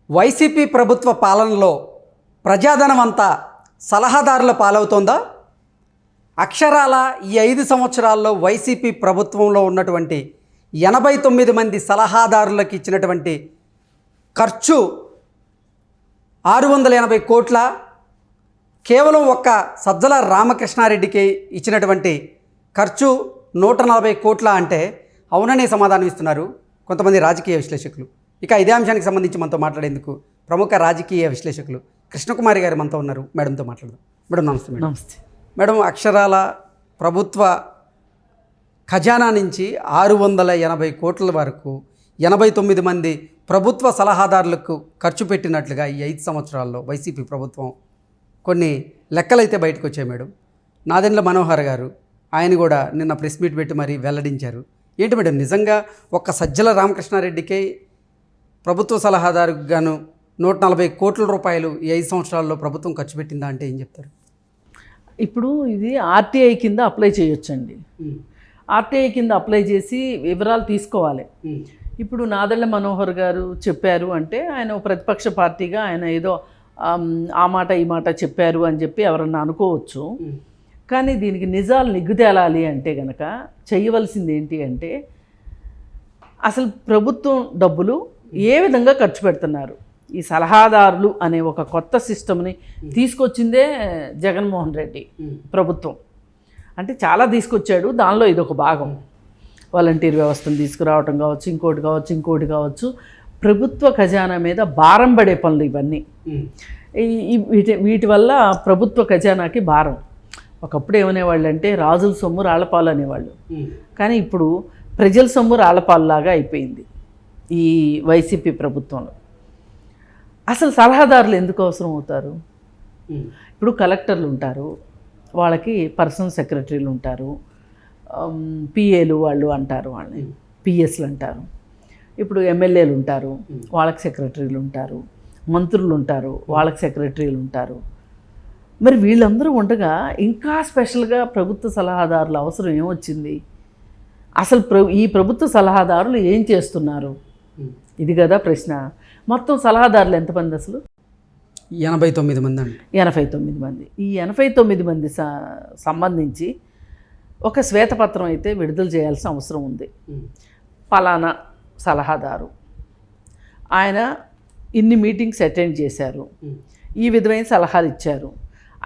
YCP ప్రభుత్వ పాలనలో ప్రజాధనం అంతా సలహాదారుల పాలవుతోందా? అక్షరాల ఈ 5 సంవత్సరాల్లో వైసీపీ ప్రభుత్వంలో ఉన్నటువంటి 89 మంది సలహాదారులకు ఇచ్చినటువంటి ఖర్చు 680 కోట్ల, కేవలం ఒక్క సజ్జల రామకృష్ణారెడ్డికి ఇచ్చినటువంటి ఖర్చు 140 కోట్ల అంటే అవుననే సమాధానం ఇస్తున్నారు కొంతమంది రాజకీయ విశ్లేషకులు. ఇక ఇదే అంశానికి సంబంధించి మనతో మాట్లాడేందుకు ప్రముఖ రాజకీయ విశ్లేషకులు కృష్ణకుమారి గారు మనతో ఉన్నారు. మేడంతో మాట్లాడదాం. మేడం నమస్తే. మేడం నమస్తే. మేడం, అక్షరాల ప్రభుత్వ ఖజానా నుంచి 680 కోట్ల వరకు 89 మంది ప్రభుత్వ సలహాదారులకు ఖర్చు పెట్టినట్లుగా ఈ 5 సంవత్సరాల్లో వైసీపీ ప్రభుత్వం కొన్ని లెక్కలైతే బయటకు వచ్చాయి. మేడం, నాదెండ్ల మనోహర్ గారు ఆయన కూడా నిన్న ప్రెస్ మీట్ పెట్టి మరీ వెల్లడించారు. ఏంటి మేడం, నిజంగా ఒక్క సజ్జల రామకృష్ణారెడ్డికే ప్రభుత్వ సలహాదారుకు గాను 140 కోట్ల రూపాయలు ఈ 5 సంవత్సరాల్లో ప్రభుత్వం ఖర్చు పెట్టిందా అంటే ఏం చెప్తారు? ఇప్పుడు ఇది ఆర్టీఐ కింద అప్లై చేయొచ్చండి. ఆర్టీఐ కింద అప్లై చేసి వివరాలు తీసుకోవాలి. ఇప్పుడు నాదెళ్ల మనోహర్ గారు చెప్పారు అంటే ఆయన ప్రతిపక్ష పార్టీగా ఆయన ఏదో ఆ మాట ఈ మాట చెప్పారు అని చెప్పి ఎవరన్నా అనుకోవచ్చు. కానీ దీనికి నిజాలు నిగ్గుతేలాలి అంటే గనక చేయవలసింది ఏంటి అంటే అసలు ప్రభుత్వం డబ్బులు ఏ విధంగా ఖర్చు పెడుతున్నారు. ఈ సలహాదారులు అనే ఒక కొత్త సిస్టమ్ని తీసుకొచ్చిందే జగన్మోహన్ రెడ్డి ప్రభుత్వం. అంటే చాలా తీసుకొచ్చాడు, దానిలో ఇదొక భాగం. వాలంటీర్ వ్యవస్థను తీసుకురావటం కావచ్చు, ఇంకోటి కావచ్చు. ప్రభుత్వ ఖజానా మీద భారం పడే పనులు ఇవన్నీ. వీటి వల్ల ప్రభుత్వ ఖజానాకి భారం. ఒకప్పుడు ఏమనేవాళ్ళు అంటే రాజుల సొమ్ము రాళ్లపాలు అనేవాళ్ళు. కానీ ఇప్పుడు ప్రజల సొమ్ము రాళ్లపాలులాగా అయిపోయింది ఈ వైసీపీ ప్రభుత్వంలో. అసలు సలహాదారులు ఎందుకు అవసరం అవుతారు? ఇప్పుడు కలెక్టర్లు ఉంటారు, వాళ్ళకి పర్సనల్ సెక్రటరీలు ఉంటారు, పిఏలు వాళ్ళు అంటారు, వాళ్ళని పిఎస్లు అంటారు. ఇప్పుడు ఎమ్మెల్యేలు ఉంటారు, వాళ్ళకి సెక్రటరీలు ఉంటారు, మంత్రులు ఉంటారు, వాళ్ళకి సెక్రటరీలు ఉంటారు. మరి వీళ్ళందరూ ఉండగా ఇంకా స్పెషల్గా ప్రభుత్వ సలహాదారుల అవసరం ఏమొచ్చింది? అసలు ఈ ప్రభుత్వ సలహాదారులు ఏం చేస్తున్నారు? ఇది కదా ప్రశ్న. మొత్తం సలహాదారులు ఎంతమంది అసలు? 89 మంది అండి. 89 మంది. ఈ 89 మంది సంబంధించి ఒక శ్వేతపత్రం అయితే విడుదల చేయాల్సిన అవసరం ఉంది. పలానా సలహాదారు ఆయన ఇన్ని మీటింగ్స్ అటెండ్ చేశారు, ఈ విధమైన సలహాలు ఇచ్చారు.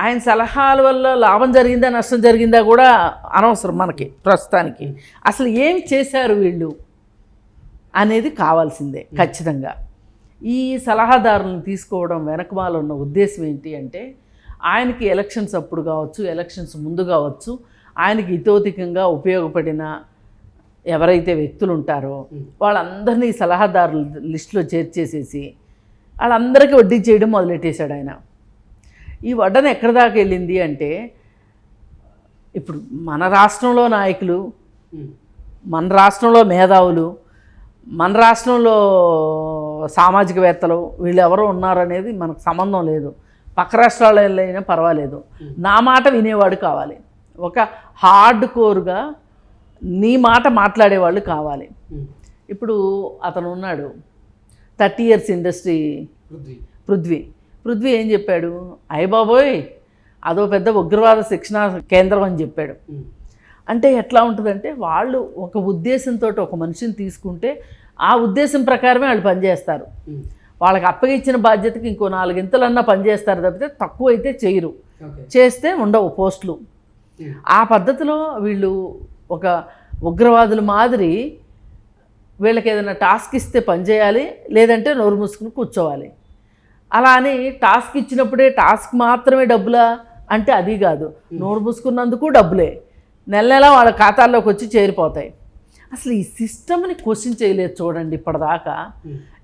ఆయన సలహాల వల్ల లాభం జరిగిందా నష్టం జరిగిందా కూడా అనవసరం మనకి ప్రస్తుతానికి. అసలు ఏం చేశారు వీళ్ళు అనేది కావాల్సిందే ఖచ్చితంగా. ఈ సలహాదారులను తీసుకోవడం వెనకమాల ఉన్న ఉద్దేశం ఏంటి అంటే ఆయనకి ఎలక్షన్స్ అప్పుడు కావచ్చు, ఎలక్షన్స్ ముందు కావచ్చు, ఆయనకి ఇతోధికంగా ఉపయోగపడిన ఎవరైతే వ్యక్తులు ఉంటారో వాళ్ళందరినీ సలహాదారుల లిస్టులో చేర్చేసేసి వాళ్ళందరికీ వడ్డీ చేయడం మొదలెట్టేశాడు ఆయన. ఈ వడ్డన ఎక్కడి దాకా వెళ్ళింది అంటే ఇప్పుడు మన రాష్ట్రంలో నాయకులు, మన రాష్ట్రంలో మేధావులు, మన రాష్ట్రంలో సామాజికవేత్తలు వీళ్ళు ఎవరో ఉన్నారనేది మనకు సంబంధం లేదు. పక్క రాష్ట్రాలలో అయినా పర్వాలేదు, నా మాట వినేవాడు కావాలి. ఒక హార్డ్ కోర్గా నీ మాట మాట్లాడేవాళ్ళు కావాలి. ఇప్పుడు అతను ఉన్నాడు 30 years ఇండస్ట్రీ పృథ్వీ ఏం చెప్పాడు? అయ్య బాబోయ్ అదో పెద్ద ఉగ్రవాద శిక్షణా కేంద్రం అని చెప్పాడు. అంటే ఎట్లా ఉంటుందంటే వాళ్ళు ఒక ఉద్దేశంతో ఒక మనిషిని తీసుకుంటే ఆ ఉద్దేశం ప్రకారమే వాళ్ళు పనిచేస్తారు. వాళ్ళకి అప్పగించిన బాధ్యతకి ఇంకో 4 ఇంతలన్నా పనిచేస్తారు తప్పితే తక్కువ అయితే చేయరు. చేస్తే ఉండవు పోస్టులు. ఆ పద్ధతిలో వీళ్ళు ఒక ఉగ్రవాదుల మాదిరి వీళ్ళకి ఏదైనా టాస్క్ ఇస్తే పనిచేయాలి, లేదంటే నోరు మూసుకుని కూర్చోవాలి. అలా అని టాస్క్ ఇచ్చినప్పుడే టాస్క్ మాత్రమే డబ్బులా అంటే అది కాదు, నోరు మూసుకున్నందుకు డబ్బులే నెల నెల వాళ్ళ ఖాతాల్లోకి వచ్చి చేరిపోతాయి. అసలు ఈ సిస్టమ్ని క్వశ్చన్ చేయలేదు చూడండి ఇప్పటిదాకా.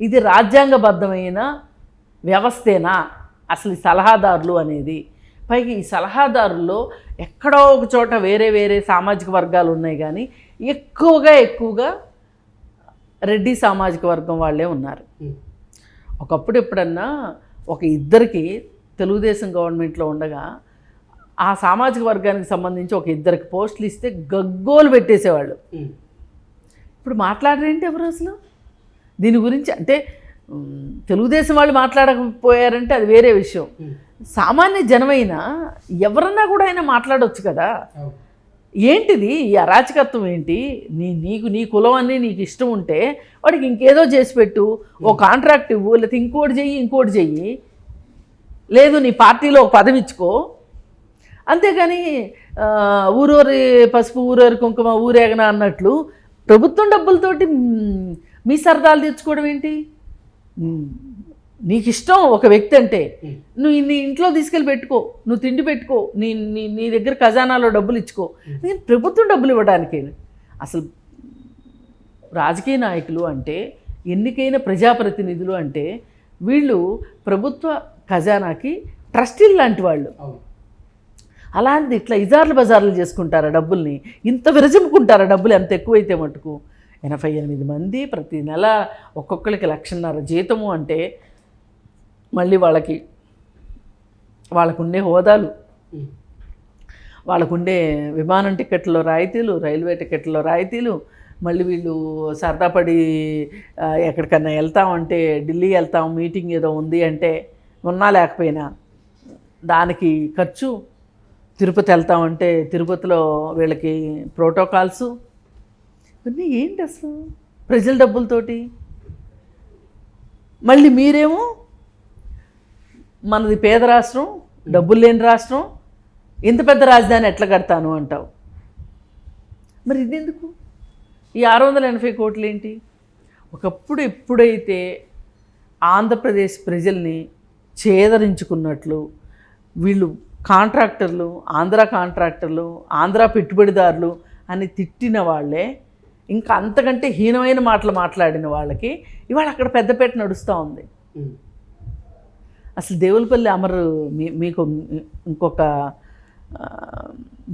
ఇది రాజ్యాంగబద్ధమైన వ్యవస్థేనా అసలు ఈ సలహాదారులు అనేది? పైగా ఈ సలహాదారుల్లో ఎక్కడో ఒక చోట వేరే సామాజిక వర్గాలు ఉన్నాయి, కానీ ఎక్కువగా రెడ్డి సామాజిక వర్గం వాళ్ళే ఉన్నారు. ఒకప్పుడు ఎప్పుడన్నా ఒక ఇద్దరికి తెలుగుదేశం గవర్నమెంట్లో ఉండగా ఆ సామాజిక వర్గానికి సంబంధించి ఒక 2 పోస్టులు ఇస్తే గగ్గోలు పెట్టేసేవాళ్ళు. ఇప్పుడు మాట్లాడరేంటి ఎవరు అసలు దీని గురించి? అంటే తెలుగుదేశం వాళ్ళు మాట్లాడకపోయారంటే అది వేరే విషయం. సామాన్య జనమైనా ఎవరన్నా కూడా ఆయన మాట్లాడవచ్చు కదా. ఏంటిది ఈ అరాచకత్వం ఏంటి? నీ కులం అన్నీ నీకు ఇష్టం ఉంటే వాడికి ఇంకేదో చేసి పెట్టు, ఓ కాంట్రాక్ట్ ఇవ్వు, లేకపోతే ఇంకోటి చెయ్యి, లేదు నీ పార్టీలో ఒక పదవి ఇచ్చుకో. అంతేగాని ఊరూరి పసుపు ఊరూరి కుంకుమ ఊరేగన అన్నట్లు ప్రభుత్వం డబ్బులతోటి మీ సరదాలు తెచ్చుకోవడం ఏంటి? నీకు ఇష్టం ఒక వ్యక్తి అంటే నువ్వు నీ ఇంట్లో తీసుకెళ్ళి పెట్టుకో, నువ్వు తిండి పెట్టుకో, నీ దగ్గర ఖజానాలో డబ్బులు ఇచ్చుకో. నేను ప్రభుత్వం డబ్బులు ఇవ్వడానికి అసలు రాజకీయ నాయకులు అంటే, ఎన్నికైన ప్రజాప్రతినిధులు అంటే వీళ్ళు ప్రభుత్వ ఖజానాకి ట్రస్టీలు లాంటి వాళ్ళు. అలాంటిది ఇట్లా ఇజార్లు బజార్లు చేసుకుంటారా డబ్బుల్ని? ఇంత విరజముకుంటారా డబ్బులు ఎంత ఎక్కువైతే మటుకు? 88 మంది ప్రతి నెల ఒక్కొక్కరికి 1,50,000 జీతము అంటే మళ్ళీ వాళ్ళకుండే హోదాలు, వాళ్ళకుండే విమానం టికెట్లో రాయితీలు, రైల్వే టికెట్లో రాయితీలు, మళ్ళీ వీళ్ళు సరదాపడి ఎక్కడికన్నా వెళ్తామంటే, ఢిల్లీ వెళ్తాం మీటింగ్ ఏదో ఉంది అంటే ఉన్నా లేకపోయినా దానికి ఖర్చు, తిరుపతి వెళ్తామంటే తిరుపతిలో వీళ్ళకి ప్రోటోకాల్సు, ఇవన్నీ ఏంటి అసలు ప్రజల డబ్బులతోటి? మళ్ళీ మీరేమో మనది పేద రాష్ట్రం, డబ్బులు లేని రాష్ట్రం, ఇంత పెద్ద రాజధాని ఎట్లా కడతాను అంటావు. మరి ఇది ఎందుకు? ఈ 680 కోట్లు ఏంటి? ఒకప్పుడు ఎప్పుడైతే ఆంధ్రప్రదేశ్ ప్రజల్ని చేదరించుకున్నట్లు వీళ్ళు కాంట్రాక్టర్లు, ఆంధ్ర పెట్టుబడిదారులు అని తిట్టిన వాళ్ళే, ఇంకా అంతకంటే హీనమైన మాటలు మాట్లాడిన వాళ్ళకి ఇవాళ అక్కడ పెద్దపేట నడుస్తూ ఉంది. అసలు దేవులపల్లి అమరు మీకు ఇంకొక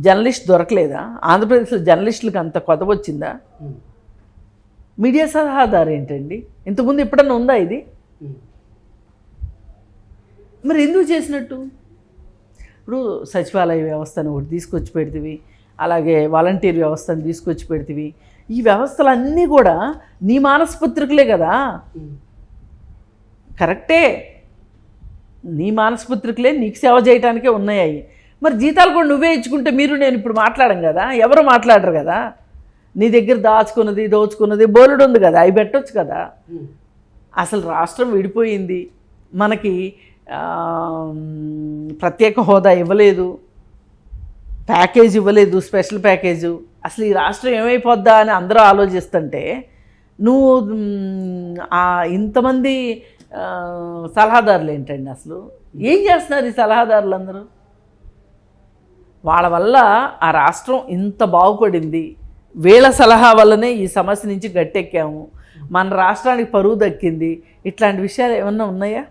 జర్నలిస్ట్ దొరకలేదా? ఆంధ్రప్రదేశ్లో జర్నలిస్టులకు అంత కొత్త వచ్చిందా? మీడియా సలహాదారు ఏంటండి? ఇంతకుముందు ఎప్పుడన్నా ఉందా ఇది? మరి ఎందుకు చేసినట్టు? ఇప్పుడు సచివాలయ వ్యవస్థను ఒకటి తీసుకొచ్చి పెడితివి, అలాగే వాలంటీర్ వ్యవస్థను తీసుకొచ్చి పెడితివి. ఈ వ్యవస్థలన్నీ కూడా నీ మానసపుత్రికలే కదా. కరెక్టే, నీ మానసపుత్రికలే, నీకు సేవ చేయడానికే ఉన్నాయి. మరి జీతాలు కూడా నువ్వే ఇచ్చుకుంటే మీరు నేను ఇప్పుడు మాట్లాడం కదా, ఎవరు మాట్లాడరు కదా. నీ దగ్గర దోచుకున్నది బోలెడు ఉంది కదా, అవి పెట్టొచ్చు కదా. అసలు రాష్ట్రం విడిపోయింది, మనకి ప్రత్యేక హోదా ఇవ్వలేదు, ప్యాకేజ్ ఇవ్వలేదు, స్పెషల్ ప్యాకేజు. అసలు ఈ రాష్ట్రం ఏమైపోద్దా అని అందరూ ఆలోచిస్తుంటే నువ్వు ఇంతమంది సలహాదారులు ఏంటండి? అసలు ఏం చేస్తున్నారు ఈ సలహాదారులు అందరూ? వాళ్ళ వల్ల ఆ రాష్ట్రం ఇంత బాగుపడింది, వీళ్ళ సలహా వల్లనే ఈ సమస్య నుంచి గట్టెక్కాము, మన రాష్ట్రానికి పరువు దక్కింది. ఇట్లాంటి విషయాలు ఏమన్నా ఉన్నాయా?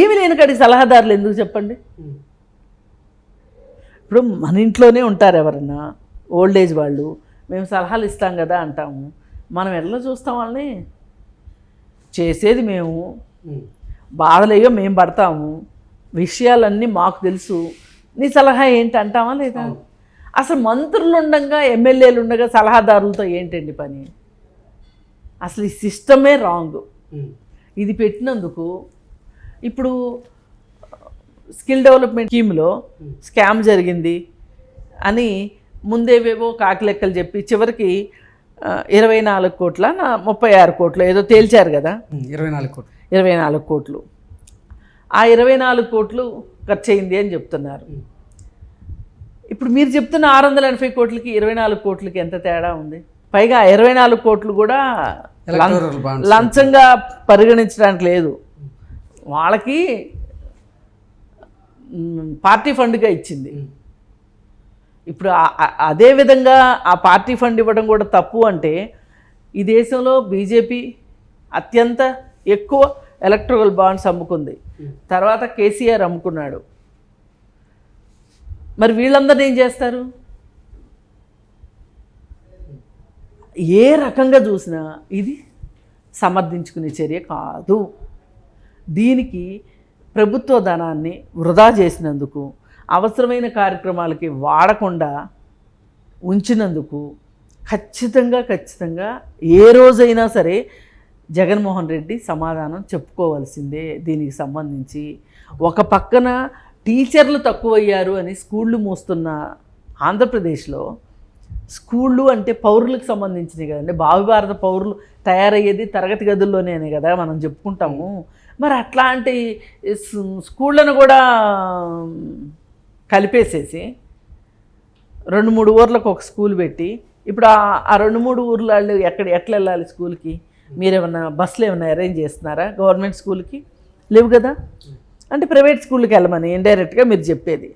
ఏమి లేని కాడికి సలహాదారులు ఎందుకు చెప్పండి? ఇప్పుడు మన ఇంట్లోనే ఉంటారు ఎవరన్నా ఓల్డ్ ఏజ్ వాళ్ళు, మేము సలహాలు ఇస్తాం కదా అంటాము. మనం ఎలా చూస్తాం వాళ్ళని? చేసేది మేము, బాధలేయో మేము పడతాము, విషయాలన్నీ మాకు తెలుసు, నీ సలహా ఏంటి అంటామా లేదా? అసలు మంత్రులు ఉండగా, ఎమ్మెల్యేలు ఉండగా సలహాదారులతో ఏంటండి పని? అసలు ఈ సిస్టమే రాంగ్. ఇది పెట్టినందుకు ఇప్పుడు స్కిల్ డెవలప్మెంట్ స్కీమ్లో స్కామ్ జరిగింది అని ముందేవేవో కాకిలెక్కలు చెప్పి చివరికి 24 కోట్ల 36 కోట్లు ఏదో తేల్చారు కదా. 24 కోట్లు. ఆ 24 కోట్లు ఖర్చు అయింది అని చెప్తున్నారు. ఇప్పుడు మీరు చెప్తున్న 680 కోట్లకి 24 కోట్లకి ఎంత తేడా ఉంది? పైగా 24 కోట్లు కూడా లంచంగా పరిగణించడానికి లేదు, వాళ్ళకి పార్టీ ఫండ్గా ఇచ్చింది. ఇప్పుడు అదే విధంగా ఆ పార్టీ ఫండ్ ఇవ్వడం కూడా తప్పు అంటే, ఈ దేశంలో బీజేపీ అత్యంత ఎక్కువ ఎలక్ట్రల్ బాండ్స్ అమ్ముకుంది, తర్వాత కేసీఆర్ అమ్ముకున్నాడు. మరి వీళ్ళందరూ ఏం చేస్తారు? ఏ రకంగా చూసినా ఇది సమర్థించుకునే చర్య కాదు. దీనికి ప్రభుత్వ ధనాన్ని వృధా చేసినందుకు, అవసరమైన కార్యక్రమాలకి వాడకుండా ఉంచినందుకు ఖచ్చితంగా ఏ రోజైనా సరే జగన్మోహన్ రెడ్డి సమాధానం చెప్పుకోవాల్సిందే దీనికి సంబంధించి. ఒక పక్కన టీచర్లు తక్కువయ్యారు అని స్కూళ్ళు మూస్తున్న ఆంధ్రప్రదేశ్లో స్కూళ్ళు అంటే పౌరులకు సంబంధించినవి కదండి. భారత పౌరులు తయారయ్యేది తరగతి గదుల్లోనే కదా మనం చెప్పుకుంటాము. మరి అట్లాంటి స్కూళ్ళను కూడా కలిపేసేసి 2-3 ఊర్లకు ఒక స్కూల్ పెట్టి ఇప్పుడు ఆ 2-3 ఊర్ల వాళ్ళు ఎట్లా వెళ్ళాలి స్కూల్కి? మీరేమన్నా బస్సులు ఏమన్నా అరేంజ్ చేస్తున్నారా గవర్నమెంట్ స్కూల్కి? లేవు కదా. అంటే ప్రైవేట్ స్కూల్కి వెళ్ళమని ఇండైరెక్ట్గా మీరు చెప్పేది.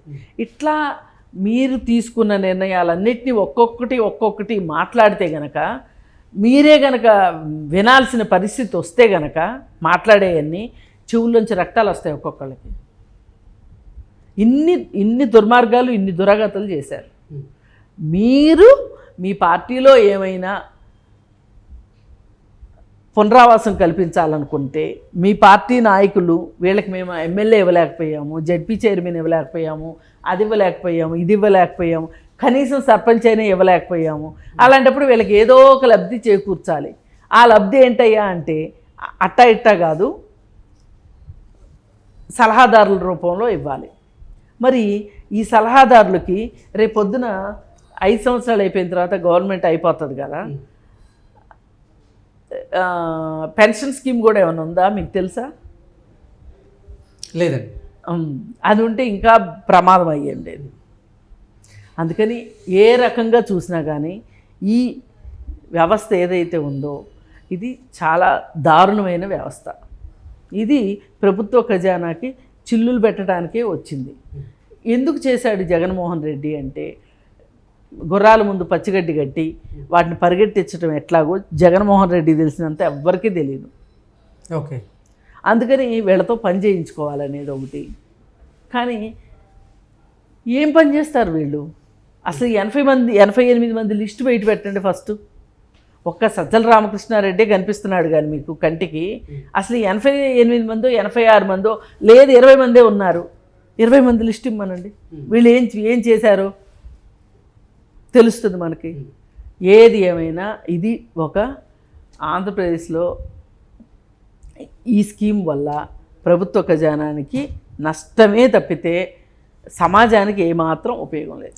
ఇట్లా మీరు తీసుకున్న నిర్ణయాలన్నింటినీ ఒక్కొక్కటి మాట్లాడితే గనక, మీరే గనక వినాల్సిన పరిస్థితి వస్తే గనక మాట్లాడేవన్నీ చెవుల్లోంచి రక్తాలు వస్తాయి ఒక్కొక్కళ్ళకి. ఇన్ని దుర్మార్గాలు, ఇన్ని దురాగతాలు చేశారు. మీరు మీ పార్టీలో ఏమైనా పునరావాసం కల్పించాలనుకుంటే మీ పార్టీ నాయకులు వీళ్ళకి మేము ఎమ్మెల్యే ఇవ్వలేకపోయాము, జడ్పీ చైర్మన్ ఇవ్వలేకపోయాము, అది ఇవ్వలేకపోయాము, ఇది ఇవ్వలేకపోయాము, కనీసం సర్పంచ్ అయినా ఇవ్వలేకపోయాము. అలాంటప్పుడు వీళ్ళకి ఏదో ఒక లబ్ధి చేకూర్చాలి. ఆ లబ్ధి ఏంటయ్యా అంటే అట్టా ఇట్టా కాదు, సలహాదారుల రూపంలో ఇవ్వాలి. మరి ఈ సలహాదారులకి రేపొద్దున 5 సంవత్సరాలు అయిపోయిన తర్వాత గవర్నమెంట్ అయిపోతుంది కదా, పెన్షన్ స్కీమ్ కూడా ఏమైనా ఉందా మీకు తెలుసా? లేదండి. అది ఉంటే ఇంకా ప్రమాదం అయ్యండి. అందుకని ఏ రకంగా చూసినా కానీ ఈ వ్యవస్థ ఏదైతే ఉందో ఇది చాలా దారుణమైన వ్యవస్థ. ఇది ప్రభుత్వ ఖజానాకి చిల్లులు పెట్టడానికే వచ్చింది. ఎందుకు చేశాడు జగన్మోహన్ రెడ్డి అంటే, గుర్రాల ముందు పచ్చిగడ్డి కట్టి వాటిని పరిగెట్టించడం ఎట్లాగో జగన్మోహన్ రెడ్డి తెలిసినంత ఎవ్వరికీ తెలియదు. ఓకే. అందుకని వీళ్ళతో పని చేయించుకోవాలనేది ఒకటి. కానీ ఏం పని చేస్తారు వీళ్ళు? అసలు 88 మంది లిస్టు బయట పెట్టండి ఫస్ట్. ఒక్క సజ్జల రామకృష్ణారెడ్డి కనిపిస్తున్నాడు కానీ మీకు కంటికి. అసలు 88 మందో 86 మందో లేదు 20 మందే ఉన్నారు. 20 మంది లిస్ట్ ఇమ్మనండి. వీళ్ళు ఏం చేశారో తెలుస్తుంది మనకి. ఏది ఏమైనా ఇది ఒక ఆంధ్రప్రదేశ్లో ఈ స్కీమ్ వల్ల ప్రభుత్వ ఖజానానికి నష్టమే తప్పితే సమాజానికి ఏమాత్రం ఉపయోగం లేదు.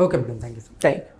Okay madam, thank you. Thank you.